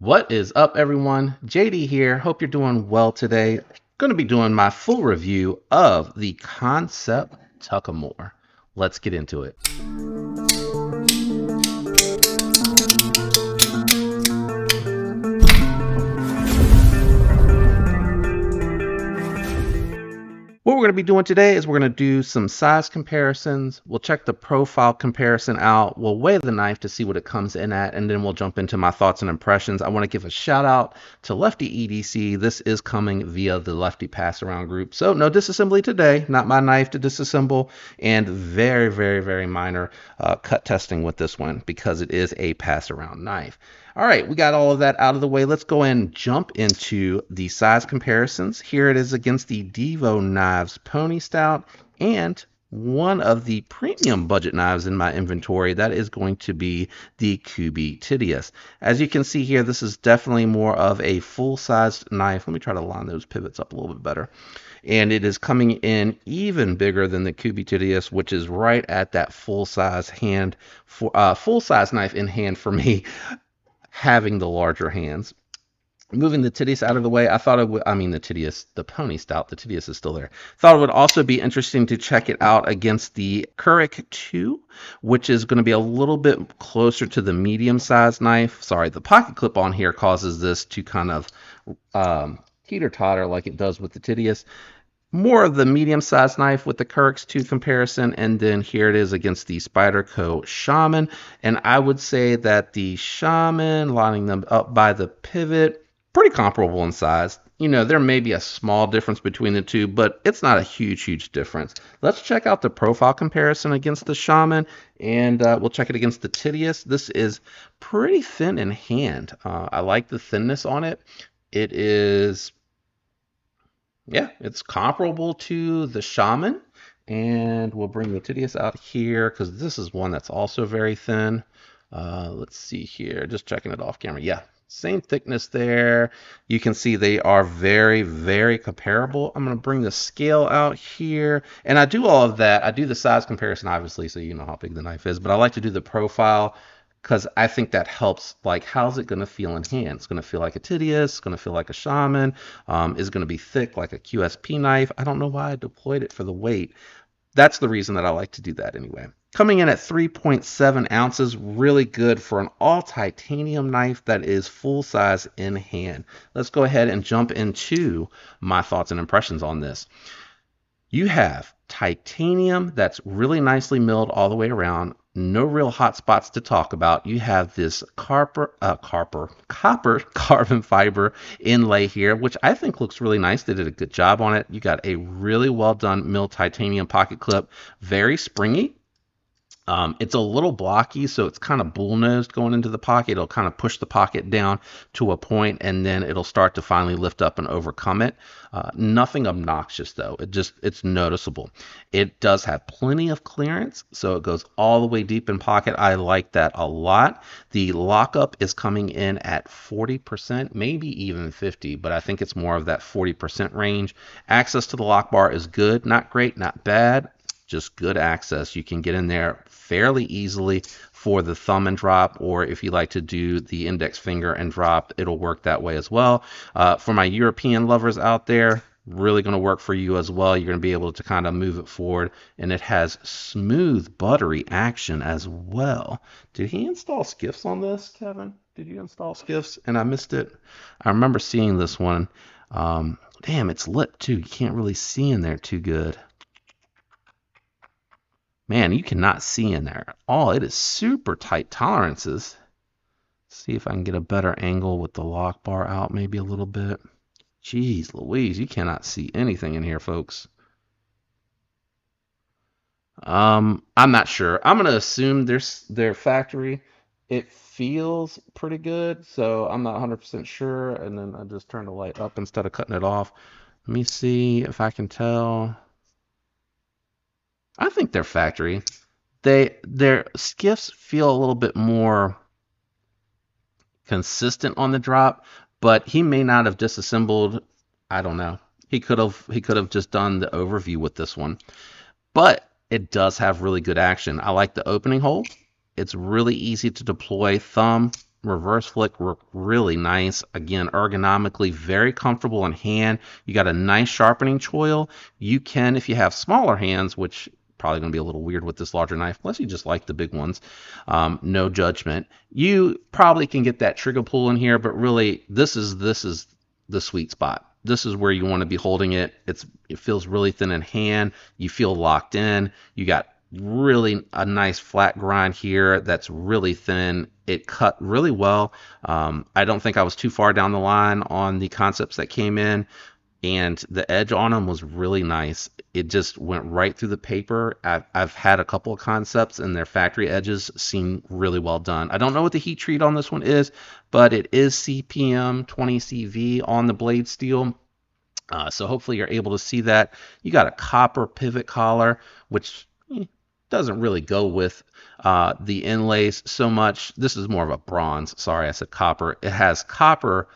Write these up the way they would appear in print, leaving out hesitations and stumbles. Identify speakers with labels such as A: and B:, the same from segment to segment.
A: What is up, everyone? JD here. Hope you're doing well today. Going to be doing my full review of the Kansept Tuckamore. Let's get into it. What we're going to be doing today is we're going to do some size comparisons. We'll check the profile comparison out. We'll weigh the knife to see what it comes in at, and then we'll jump into my thoughts and impressions. I want to give a shout out to Lefty EDC. This is coming via the Lefty Pass Around group. So no disassembly today, not my knife to disassemble, and very, very, very minor cut testing with this one because it is a pass around knife. All right, we got all of that out of the way. Let's go and jump into the size comparisons. Here it is against the Devo Knives Pony Stout and one of the premium budget knives in my inventory. That is going to be the Tedious. As you can see here, this is definitely more of a full-sized knife. Let me try to line those pivots up a little bit better. And it is coming in even bigger than the Tedious, which is right at that full-size full-size knife in hand for me, having the larger hands. Moving the Tedious out of the way, I thought it would, the Pony Stout, the Tedious is still there. Thought it would also be interesting to check it out against the Kansept 2, which is going to be a little bit closer to the medium-sized knife. Sorry, the pocket clip on here causes this to kind of teeter-totter like it does with the Tedious. More of the medium-sized knife with the Kansept 2 comparison, and then here it is against the Spyderco Shaman. And I would say that the Shaman, lining them up by the pivot, pretty comparable in size. You know, there may be a small difference between the two, but it's not a huge difference. Let's check out the profile comparison against the Shaman, and we'll check it against the Tedious. This is pretty thin in hand. I like the thinness on it. It is... yeah, it's comparable to the Shaman, and we'll bring the Tedious out here because this is one that's also very thin. Let's see here, just checking it off camera. Yeah, same thickness there. You can see they are very comparable. I'm going to bring the scale out here, and I do all of that. I do the size comparison, obviously, so you know how big the knife is, but I like to do the profile because I think that helps, like, how's it going to feel in hand? It's going to feel like a Tedious, it's going to feel like a Shaman, is going to be thick like a QSP knife. I don't know why I deployed it for the weight. That's the reason that I like to do that anyway. Coming in at 3.7 ounces, really good for an all titanium knife that is full size in hand. Let's go ahead and jump into my thoughts and impressions on this. You have titanium that's really nicely milled all the way around. No real hot spots to talk about. You have this copper carbon fiber inlay here, which I think looks really nice. They did a good job on it. You got a really well done milled titanium pocket clip, very springy. It's a little blocky, so it's kind of bull-nosed going into the pocket. It'll kind of push the pocket down to a point, and then it'll start to finally lift up and overcome it. Nothing obnoxious, though. It's noticeable. It does have plenty of clearance, so it goes all the way deep in pocket. I like that a lot. The lockup is coming in at 40%, maybe even 50%, but I think it's more of that 40% range. Access to the lock bar is good, not great, not bad. Just good access. You can get in there fairly easily for the thumb and drop, or if you like to do the index finger and drop, it'll work that way as well. For my European lovers out there, really going to work for you as well. You're going to be able to kind of move it forward, and it has smooth, buttery action as well. Did he install skiffs on this, Kevin? Did you install skiffs and I missed it? I remember seeing this one. Damn, it's lit too. You can't really see in there too good. Man, you cannot see in there at all. It is super tight tolerances. Let's see if I can get a better angle with the lock bar out maybe a little bit. Jeez Louise, you cannot see anything in here, folks. I'm not sure. I'm going to assume their factory. It feels pretty good, so I'm not 100% sure. And then I just turned the light up instead of cutting it off. Let me see if I can tell. I think they're factory. Their skiffs feel a little bit more consistent on the drop, but he may not have disassembled. I don't know. He could have just done the overview with this one, but it does have really good action. I like the opening hole. It's really easy to deploy thumb reverse flick work really nice. Again, ergonomically very comfortable in hand. You got a nice sharpening choil. You can, if you have smaller hands, which probably going to be a little weird with this larger knife, unless you just like the big ones, no judgment. You probably can get that trigger pull in here, but really this is the sweet spot. This is where you want to be holding it. It feels really thin in hand. You feel locked in. You got really a nice flat grind here that's really thin. It cut really well. I don't think I was too far down the line on the concepts that came in, and the edge on them was really nice. It just went right through the paper. I've had a couple of concepts and their factory edges seem really well done. I don't know what the heat treat on this one is, but it is CPM 20 CV on the blade steel. So hopefully you're able to see that. You got a copper pivot collar, which doesn't really go with the inlays so much. This is more of a bronze. Sorry, I said copper. It has copper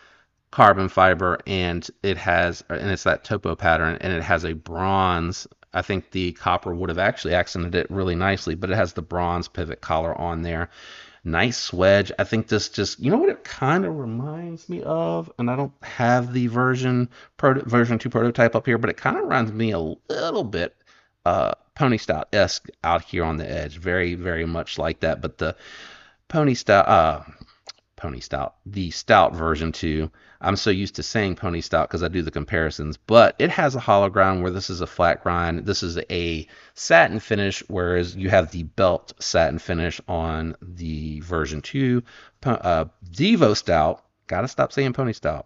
A: carbon fiber, and it's that topo pattern, and it has a bronze. I think the copper would have actually accented it really nicely, but it has the bronze pivot collar on there. Nice swedge. I think this just, you know what it kind of reminds me of, and I don't have the version 2 prototype up here, but it kind of reminds me a little bit pony stout-esque out here on the edge. Very, very much like that, but the pony stout, the stout version 2. I'm so used to saying pony stout because I do the comparisons, but it has a hollow grind where this is a flat grind. This is a satin finish, whereas you have the belt satin finish on the version 2. Devo stout, gotta stop saying pony stout.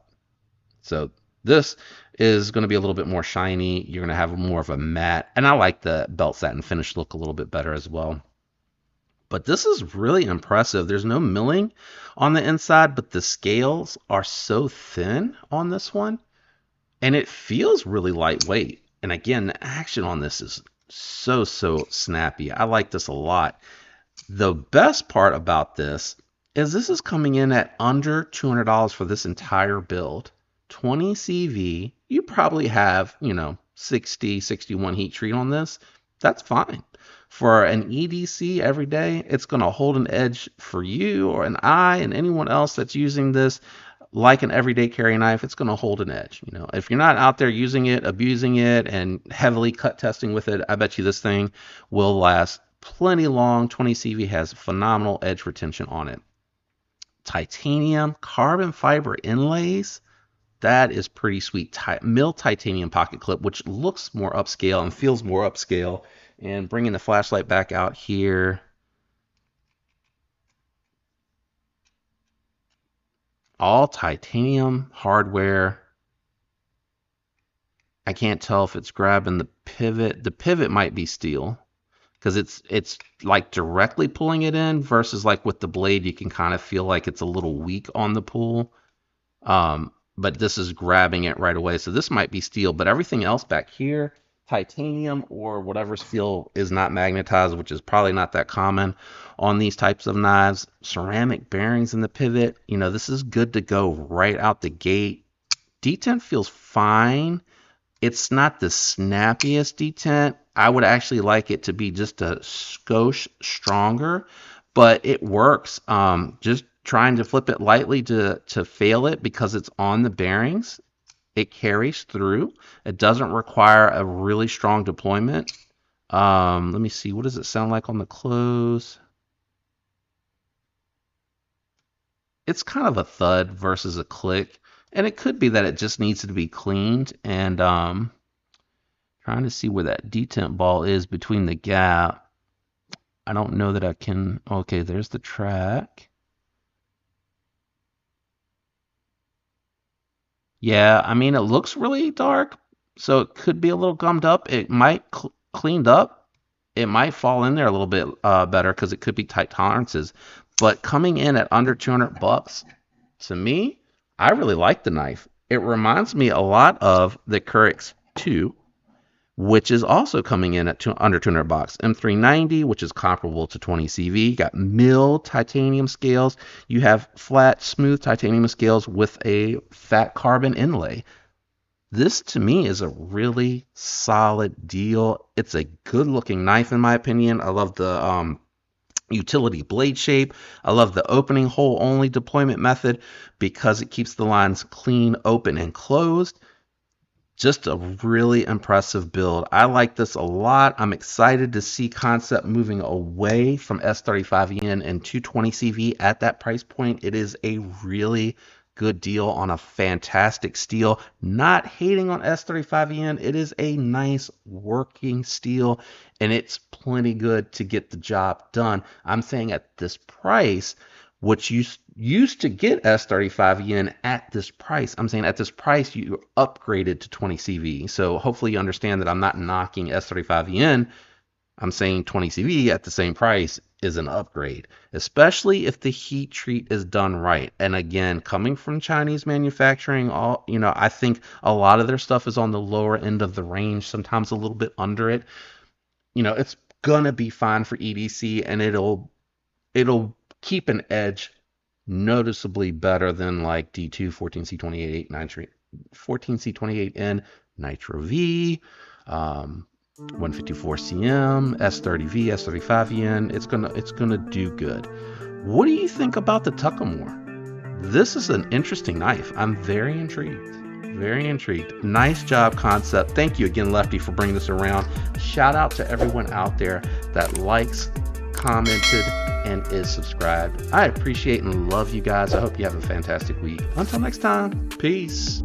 A: So this is going to be a little bit more shiny. You're going to have more of a matte, and I like the belt satin finish look a little bit better as well. But this is really impressive. There's no milling on the inside, but the scales are so thin on this one, and it feels really lightweight. And again, the action on this is so snappy. I like this a lot. The best part about this is coming in at under $200 for this entire build. 20 CV, you probably have, 60, 61 heat treat on this. That's fine. For an EDC every day, it's going to hold an edge for you or an I and anyone else that's using this like an everyday carry knife. It's going to hold an edge. If you're not out there using it, abusing it, and heavily cut testing with it, I bet you this thing will last plenty long. 20 CV has phenomenal edge retention on it. Titanium carbon fiber inlays. That is pretty sweet. Mill titanium pocket clip, which looks more upscale and feels more upscale. And bringing the flashlight back out here. All titanium hardware. I can't tell if it's grabbing the pivot. The pivot might be steel because it's like directly pulling it in versus like with the blade, you can kind of feel like it's a little weak on the pull. But this is grabbing it right away. So this might be steel, but everything else back here, titanium or whatever steel is not magnetized, which is probably not that common on these types of knives. Ceramic bearings in the pivot. This is good to go right out the gate. Detent feels fine. It's not the snappiest detent. I would actually like it to be just a skosh stronger, but it works. Just trying to flip it lightly to fail it because it's on the bearings. It carries through. It doesn't require a really strong deployment. Let me see. What does it sound like on the close? It's kind of a thud versus a click. And it could be that it just needs to be cleaned. And trying to see where that detent ball is between the gap. I don't know that I can. Okay, there's the track. Yeah, I mean, it looks really dark, so it could be a little gummed up. It might cleaned up. It might fall in there a little bit better because it could be tight tolerances. But coming in at under $200, to me, I really like the knife. It reminds me a lot of the Curix 2, which is also coming in at under $200. M390, which is comparable to 20 CV. You got mill titanium scales. You have flat, smooth titanium scales with a fat carbon inlay. This, to me, is a really solid deal. It's a good-looking knife, in my opinion. I love the Utility blade shape. I love the opening hole only deployment method because it keeps the lines clean, open, and closed. Just a really impressive build. I like this a lot. I'm excited to see Kansept moving away from S35EN and 220CV at that price point. It is a really good deal on a fantastic steel. Not hating on S35EN. It is a nice working steel and it's plenty good to get the job done. I'm saying at this price, which used to get S35 yen at this price. I'm saying at this price, you upgraded to 20 CV. So hopefully you understand that I'm not knocking S35 yen. I'm saying 20 CV at the same price is an upgrade, especially if the heat treat is done right. And again, coming from Chinese manufacturing, I think a lot of their stuff is on the lower end of the range, sometimes a little bit under it. It's gonna be fine for EDC, and it'll keep an edge noticeably better than like D2 14C28 Nitro 14C28N Nitro V, 154CM, S30V, S35EN. It's gonna do good. What do you think about the Tuckamore? This is an interesting knife. I'm very intrigued. Very intrigued. Nice job, Kansept. Thank you again, Lefty, for bringing this around. Shout out to everyone out there that likes, commented, and is subscribed. I appreciate and love you guys. I hope you have a fantastic week. Until next time, peace.